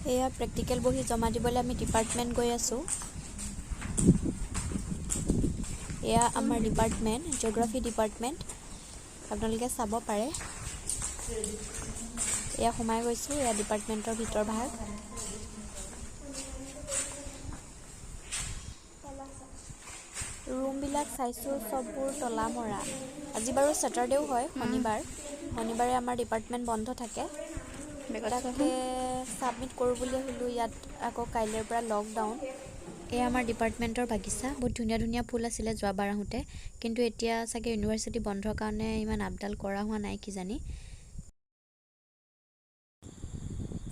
এয়া প্ৰেক্টিকেল বহি জমা দিবলৈ আমি ডিপাৰ্টমেণ্ট গৈ আছোঁ। এয়া আমাৰ ডিপাৰ্টমেণ্ট, জিঅ'গ্ৰাফী ডিপাৰ্টমেণ্ট। আপোনালোকে চাব পাৰে। এয়া সোমাই গৈছোঁ, এয়া ডিপাৰ্টমেণ্টৰ ভিতৰ ভাগ। ৰুমবিলাক চাইছোঁ, চববোৰ তলা মৰা। আজি বাৰু ছেটাৰডেও হয়, শনিবাৰে আমাৰ ডিপাৰ্টমেণ্ট বন্ধ থাকে। তাকে ছাবমিট কৰোঁ বুলি আহিলোঁ। ইয়াত আকৌ কাইলৈৰ পৰা লকডাউন। এয়া আমাৰ ডিপাৰ্টমেণ্টৰ বাগিচা। বহুত ধুনীয়া ধুনীয়া ফুল আছিলে যোৱাবাৰ আহোঁতে, কিন্তু এতিয়া চাগে ইউনিভাৰ্চিটি বন্ধৰ কাৰণে ইমান আপডাল কৰা হোৱা নাই কিজানি।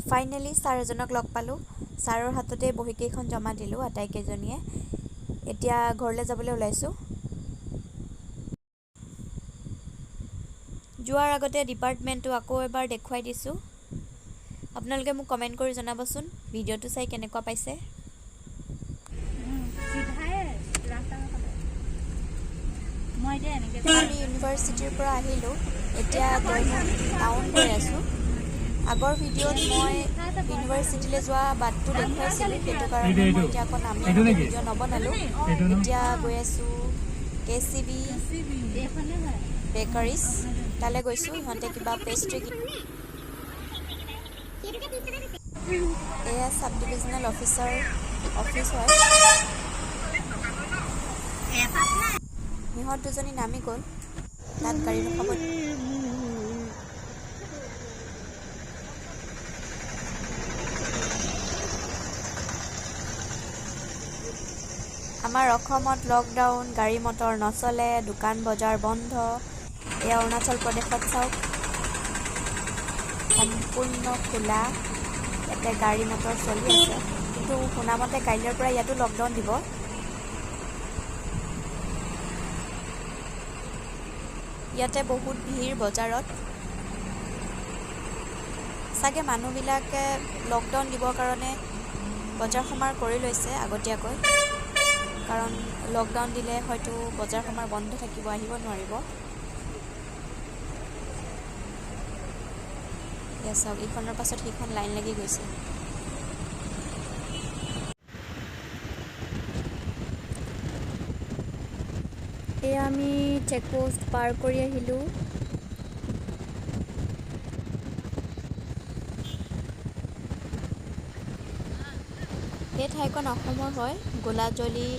ফাইনেলি ছাৰ এজনক লগ পালোঁ। ছাৰৰ হাততে বহীকেইখন জমা দিলোঁ আটাইকেইজনীয়ে। এতিয়া ঘৰলৈ যাবলৈ ওলাইছোঁ। যোৱাৰ আগতে ডিপাৰ্টমেণ্টটো আকৌ এবাৰ দেখুৱাই দিছোঁ। আপোনালোকে মোক কমেণ্ট কৰি জনাবচোন ভিডিঅ'টো চাই কেনেকুৱা পাইছে। আমি ইউনিভাৰ্চিটিৰ পৰা আহিলোঁ। এতিয়া টাউন গৈ আছোঁ। আগৰ ভিডিঅ'ত মই ইউনিভাৰ্চিটিলৈ যোৱা বাটটো দেখুৱাইছিলোঁ, সেইটো কাৰণে মই এতিয়া আকৌ নামি ভিডিঅ' নবনালোঁ। এতিয়া গৈ আছোঁ KCB বেকাৰীজ, তালৈ গৈছোঁ। ইহঁতে কিবা পেষ্ট্ৰি। এয়া চাব ডিভিজনেল অফিচাৰ অফিচ হয়। সিহঁত দুজনী নামি গ'ল, তাত গাড়ী ৰখাব। আমাৰ অসমত লকডাউন, গাড়ী মটৰ নচলে, দোকান বজাৰ বন্ধ। এয়া অৰুণাচল প্ৰদেশত চাওক, সম্পূৰ্ণ খোলা। ইয়াতে গাড়ী মটৰ চলি আছে, কিন্তু শুনামতে কাইলৈৰ পৰা ইয়াতো লকডাউন দিব। ইয়াতে বহুত ভিৰ বজাৰত। চাগে মানুহবিলাকে লকডাউন দিবৰ কাৰণে বজাৰ সমাৰ কৰি লৈছে আগতীয়াকৈ, কাৰণ লকডাউন দিলে হয়তো বজাৰ সমাৰ বন্ধ থাকিব, আহিব নোৱাৰিব। এয়া চাওক, ইখনৰ পাছত সিখন লাইন লাগি গৈছে। এয়া আমি চেকপোষ্ট পাৰ কৰি আহিলোঁ। এই ঠাইখন অসমৰ হয়, গোলাজলি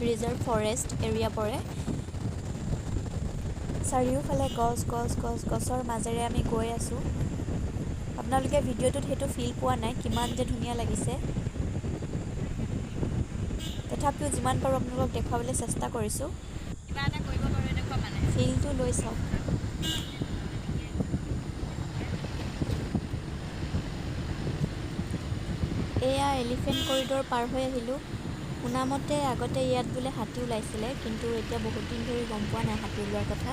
ৰিজাৰ্ভ ফৰেষ্ট এৰিয়া পৰে। চাৰিওফালে গছৰ মাজেৰে আমি গৈ আছোঁ। আপোনালোকে ভিডিঅ'টোত সেইটো ফিল পোৱা নাই, কিমান যে ধুনীয়া লাগিছে। তথাপিও যিমান পাৰোঁ আপোনালোকক দেখুৱাবলৈ চেষ্টা কৰিছোঁ। ফিলটো লৈ চাওক। এয়া এলিফেণ্ট কৰিডৰ পাৰ হৈ আহিলোঁ। শুনামতে আগতে ইয়াত বোলে হাতী ওলাইছিলে, কিন্তু এতিয়া বহুত দিন ধৰি গম পোৱা নাই হাতী ওলোৱাৰ কথা।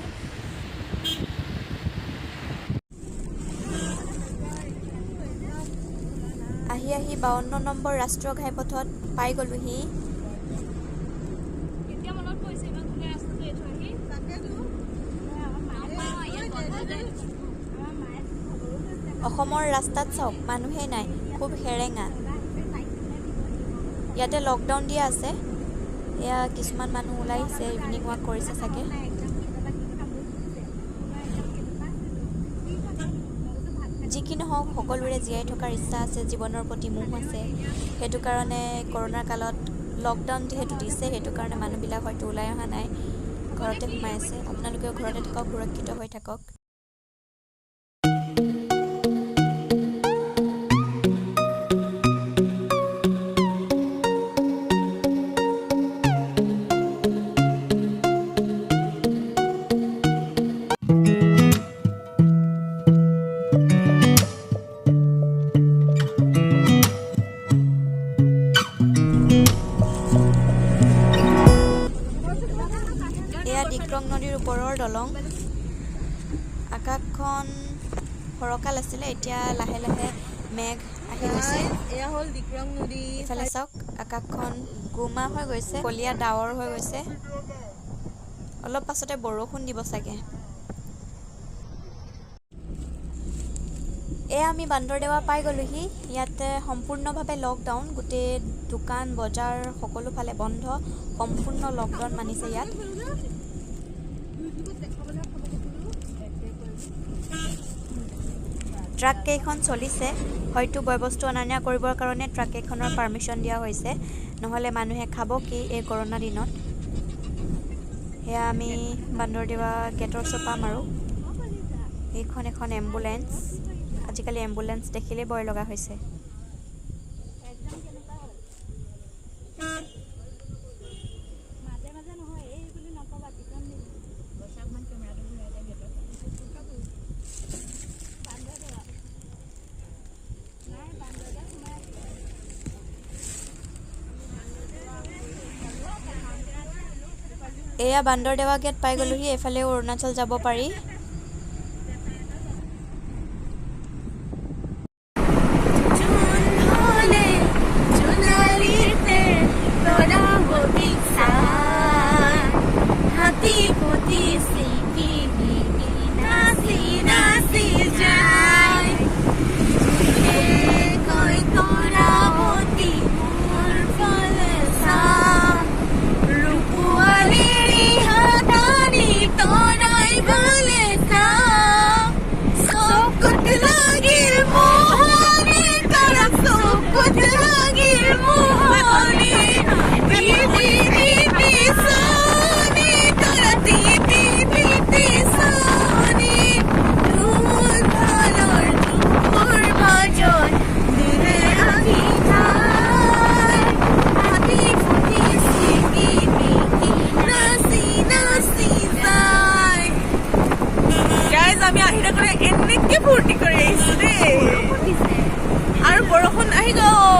আহি 52 নম্বৰ ৰাষ্ট্ৰীয় ঘাইপথত পাই গ'লোহি। অসমৰ ৰাস্তাত চাওক, মানুহেই নাই, খুব সেৰেঙা। ইয়াতে লকডাউন দিয়া আছে। এয়া কিছুমান মানুহ ওলাইছে, ইভিনিং ৱাক কৰিছে চাগে। যি কি নহওক, সকলোৰে জীয়াই থকাৰ ইচ্ছা আছে, জীৱনৰ প্ৰতি মোহ আছে। সেইটো কাৰণে কৰোণাৰ কালত লকডাউন যিহেতু দিছে, সেইটো কাৰণে মানুহবিলাক হয়তো ওলাই অহা নাই, ঘৰতে সোমাই আছে। আপোনালোকেও ঘৰতে থাকক, সুৰক্ষিত হৈ থাকক। ডিক্ৰং নদীৰ ওপৰৰ দলং। আকাশখন ফৰকাল আছিলে, এতিয়া লাহে লাহে মেঘ আহি গৈছে। এয়া হ'ল ডিক্ৰং নদী। ইফালে চাওক, আকাশখন গোমা হৈ গৈছে, কলীয়া ডাৱৰ হৈ গৈছে। অলপ পাছতে বৰষুণ দিব চাগে। আমি বান্দৰদেৱা পাই গ'লোহি। ইয়াতে সম্পূৰ্ণভাৱে লকডাউন, গোটেই দোকান বজাৰ সকলোফালে বন্ধ, সম্পূৰ্ণ লকডাউন মানিছে ইয়াত। ট্ৰাক কেইখন চলিছে, হয়তো বয়বস্তু অনা নিয়া কৰিবৰ কাৰণে ট্ৰাক কেইখনৰ পাৰ্মিশ্যন দিয়া হৈছে, নহ'লে মানুহে খাব কি এই কৰোণা দিনত। সেয়া আমি বান্দৰদেৱা গেটৰ ওচৰত পাম আৰু। এইখন এখন এম্বুলেঞ্চ, আজিকালি এম্বুলেঞ্চ দেখিলেই ভয় লগা হৈছে। এয়া বান্দৰদেৱা গেট পাই গ'লোহি। এইফালেও অৰুণাচল যাব পাৰি। ফূৰ্তি কৰি আহিছো দেই, আৰু বৰষুণ আহি গ'ল।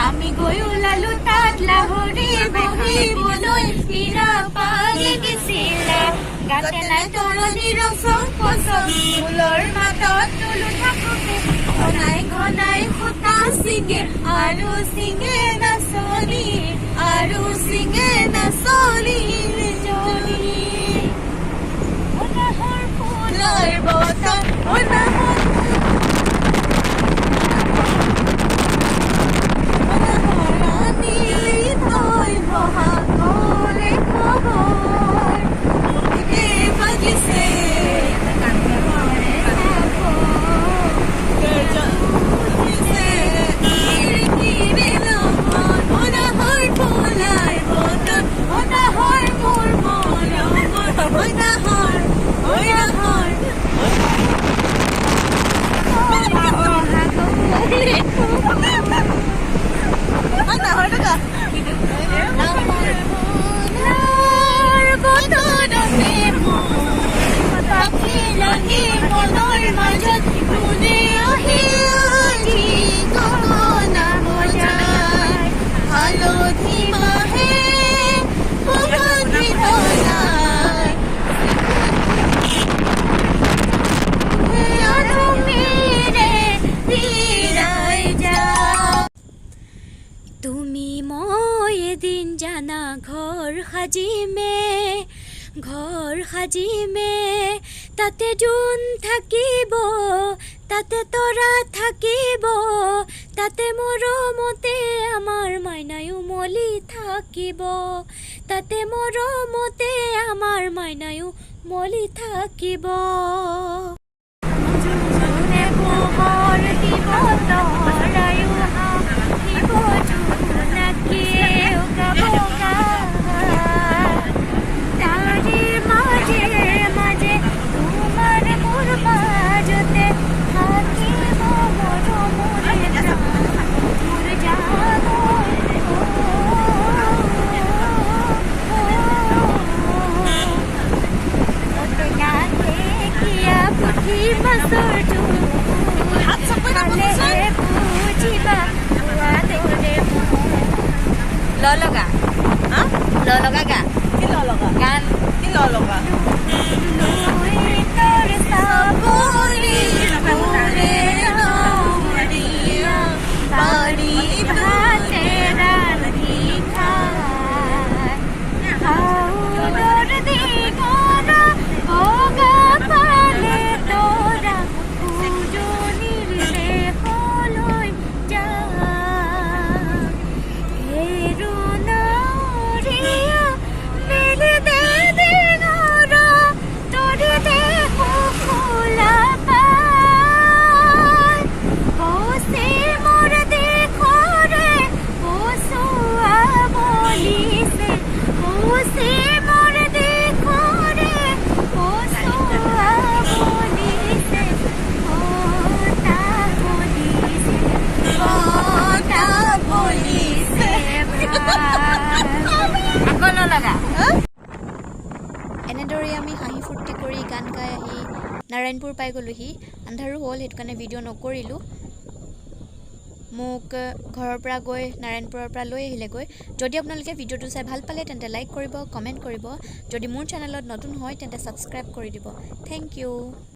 আমি গৈ ওলালো তাত লাহৰি বহিবলৈ পীৰা পানী দিছিলা। গাতে নাই তৰণি ৰচন পচন, ফুলৰ মাতত তুলো থাকোতে ঘনাই ঘনাই সূতা ছিঙে আৰু ছিঙে নাচনি, আৰু ছিঙে নাচনি জনি। অনাহৰ ফুলৰ বতন, অনাহৰ ঘৰ সাজিমে তাতে জোন থাকিব, তাতে তৰা থাকিব, তাতে মৰমতে আমাৰ মাইনাই উমলি থাকিব, তাতে মৰমতে আমাৰ মাইনাই উমলি থাকিব। পোহৰ দিব তৰায়ো হাঁহিব জোনাকীয়েও গাব গান। Lologa, hah? Lologa ga? Ki lologa? Kan? Ki lologa? আহি নাৰায়ণপুৰ পাই গ'লোহি আন্ধাৰো হ'ল সেইটো কাৰণে ভিডিঅ' নকৰিলোঁ মোক ঘৰৰ পৰা গৈ নাৰায়ণপুৰৰ পৰা লৈ আহিলেগৈ যদি আপোনালোকে ভিডিঅ'টো চাই ভাল পালে তেন্তে লাইক কৰিব কমেণ্ট কৰিব যদি মোৰ চেনেলত নতুন হয় তেন্তে ছাবস্ক্ৰাইব কৰি দিব থেংক ইউ